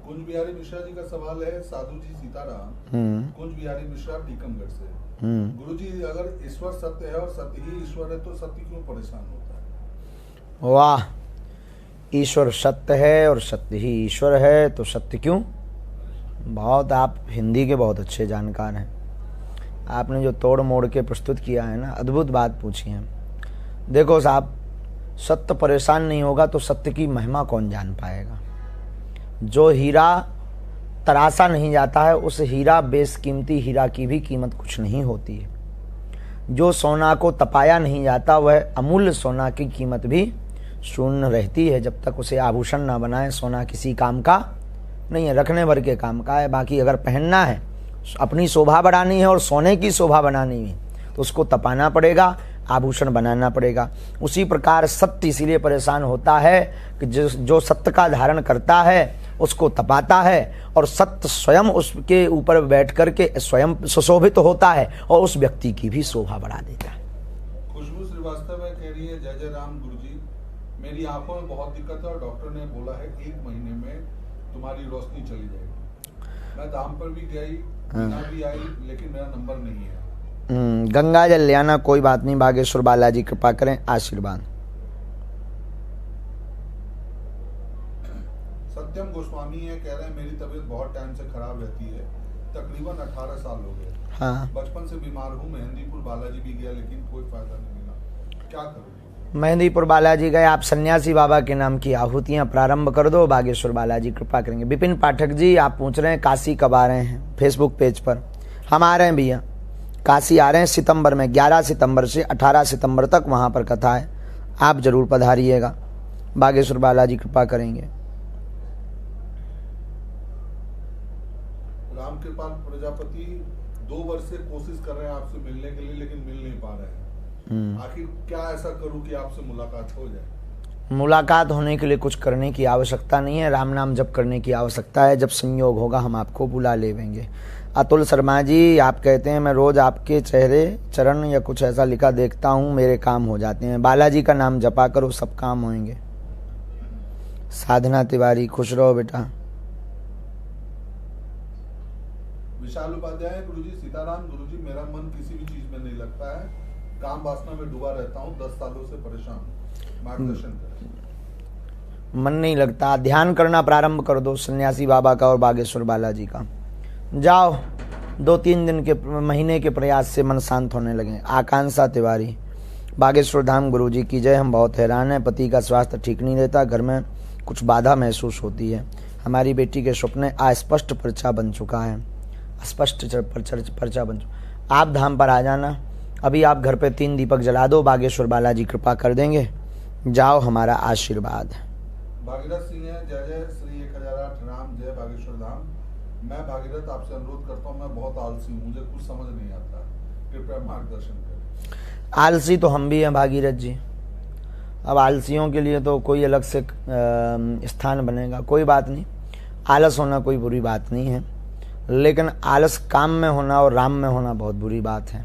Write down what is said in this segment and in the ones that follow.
कुंज बिहारी मिश्रा जी का सवाल है, साधु जी सीताराम, कुंज बिहारी मिश्रा टीकमगढ़ से। गुरुजी, अगर ईश्वर सत्य है और सत्य ही ईश्वर है तो सत्य क्यों परेशान होता है? वाह, ईश्वर सत्य है और सत्य ही ईश्वर है तो सत्य क्यों? बहुत आप हिंदी के बहुत अच्छे जानकार हैं। आपने जो तोड़ मोड़ के प्रस्तुत किया है ना, अद्भुत बात पूछी है। देखो साहब, सत्य परेशान नहीं होगा तो सत्य की महिमा कौन जान पाएगा। जो हीरा तराशा नहीं जाता है उस हीरा बेशकीमती हीरा की भी कीमत कुछ नहीं होती है। जो सोना को तपाया नहीं जाता वह अमूल्य सोना की कीमत भी शून्य रहती है। जब तक उसे आभूषण ना बनाए सोना किसी काम का नहीं है, रखने भर के काम का है। बाकी अगर पहनना है, अपनी शोभा बढ़ानी है और सोने की शोभा बनानी है तो उसको तपाना पड़ेगा, आभूषण बनाना पड़ेगा। उसी प्रकार सत्य इसीलिए परेशान होता है कि जो सत्य का धारण करता है उसको तपाता है और सत्य स्वयं उसके ऊपर बैठ करके स्वयं सुशोभित होता है और उस व्यक्ति की भी शोभा बढ़ा देता है। खुशबू श्रीवास्तव में कह रही है, जय जय राम गुरुजी, मेरी आंखों में बहुत दिक्कत है और डॉक्टर ने बोला है 1 महीने में तुम्हारी रोशनी चली जाएगी। मैं धाम पर भी गई, बिना भी आई, लेकिन मेरा नंबर नहीं है। गंगा जल ले आना, कोई बात नहीं, बागेश्वर बालाजी कृपा करें, आशीर्वाद। सत्यम गोस्वामी है, कह रहे हैं मेरी तबीयत बहुत टाइम से खराब रहती है, तकरीबन 18 साल हो गए। हाँ, बचपन से बीमार हूँ, मेहंदीपुर बालाजी भी गया लेकिन कोई फायदा नहीं मिला, क्या करूँ? मेहंदीपुर बालाजी गए, आप सन्यासी बाबा के नाम की आहुतियां प्रारंभ कर दो, बागेश्वर बालाजी कृपा करेंगे। विपिन पाठक जी, आप पूछ रहे हैं काशी कब आ रहे हैं फेसबुक पेज पर। हम आ रहे हैं भैया, काशी आ रहे हैं सितंबर में, 11 सितंबर से 18 सितंबर तक वहाँ पर कथा है, आप जरूर पधारिएगा, बागेश्वर बालाजी कृपा करेंगे। राम कृपाल प्रजापति 2 वर्ष से कोशिश कर रहे हैं आपसे मिलने के लिए लेकिन मिल नहीं पा रहे हैं, आखिर क्या ऐसा करूं कि आपसे मुलाकात हो जाए? मुलाकात होने के लिए कुछ करने की आवश्यकता नहीं है, राम नाम जप करने की आवश्यकता है। जब संयोग होगा हम आपको बुला लेंगे। अतुल शर्मा जी, आप कहते हैं मैं रोज आपके चेहरे चरण या कुछ ऐसा लिखा देखता हूँ, मेरे काम हो जाते हैं। बालाजी का नाम जपा करो, सब काम होंगे। साधना तिवारी, खुश रहो बेटा। विशाल उपाध्याय, गुरुजी सीताराम, गुरुजी मेरा मन किसी भी चीज में नहीं लगता है, काम वासना में डूबा रहता हूँ, 10 सालों से परेशान हूँ, मार्गदर्शन करें। मन नहीं लगता, ध्यान करना प्रारंभ कर दो सन्यासी बाबा का और बागेश्वर बालाजी का। जाओ, 2-3 दिन के महीने के प्रयास से मन शांत होने लगे। आकांक्षा तिवारी, बागेश्वर धाम गुरुजी की जय। हम बहुत हैरान हैं, पति का स्वास्थ्य ठीक नहीं रहता, घर में कुछ बाधा महसूस होती है। हमारी बेटी के सपने अस्पष्ट पर्चा बन चुका है, स्पष्ट पर्चा बन चुका। आप धाम पर आ जाना, अभी आप घर पे 3 दीपक जला दो, बागेश्वर बालाजी कृपा कर देंगे। जाओ, हमारा आशीर्वाद। भागीरथ सिंह है, जय जय श्री 1008 राम, जय बागेश्वर धाम। मैं भागीरथ आपसे अनुरोध करता हूँ, मैं बहुत आलसी हूँ, मुझे कुछ समझ नहीं आता, कृपया मार्गदर्शन करें। आलसी तो हम भी हैं भागीरथ जी, अब आलसियों के लिए तो कोई अलग से स्थान बनेगा, कोई बात नहीं। आलस होना कोई बुरी बात नहीं है, लेकिन आलस काम में होना और राम में होना बहुत बुरी बात है।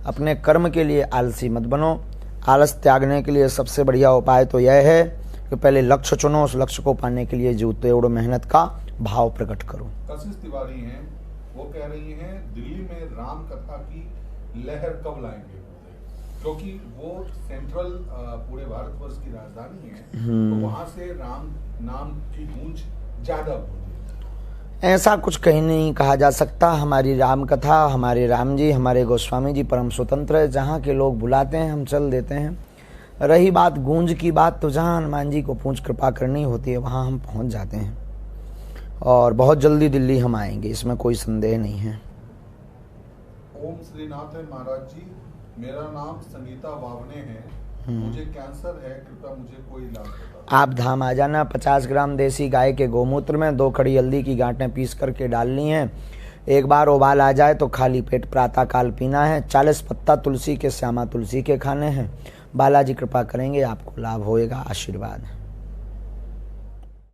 अपने कर्म के लिए आलसी मत बनो। आलस त्यागने के लिए सबसे बढ़िया उपाय तो यह है कि पहले लक्ष्य चुनो, उस लक्ष्य को पाने के लिए जो तोड़ मेहनत का भाव प्रकट करो। कशिश तिवारी हैं, वो कह रही हैं दिल्ली में राम कथा की लहर कब लाएंगे, क्योंकि वो सेंट्रल पूरे भारतवर्ष की राजधानी है, तो वहां से राम नाम की गूंज ज्यादा होगी। ऐसा कुछ कहीं नहीं कहा जा सकता। हमारी राम कथा, हमारे राम जी, हमारे गोस्वामी जी परम स्वतंत्र है, जहाँ के लोग बुलाते हैं हम चल देते हैं। रही बात गूंज की बात, तो जहाँ हनुमान जी को पूछ कृपा करनी होती है वहाँ हम पहुँच जाते हैं और बहुत जल्दी दिल्ली हम आएंगे, इसमें कोई संदेह नहीं है। ओम श्रीनाथ है महाराज जी, मेरा नाम संगीता वावने है, मुझे कैंसर है, कृपया मुझे कोई इलाज बताओ। आप धाम आ जाना। 50 ग्राम देसी गाय के गोमूत्र में 2 खड़ी हल्दी की गांठें पीस करके डालनी है। एक बार उबाल आ जाए तो खाली पेट प्रातः काल पीना है। 40 पत्ता तुलसी के, श्यामा तुलसी के खाने हैं। बालाजी कृपा करेंगे, आपको लाभ होएगा। आशीर्वाद।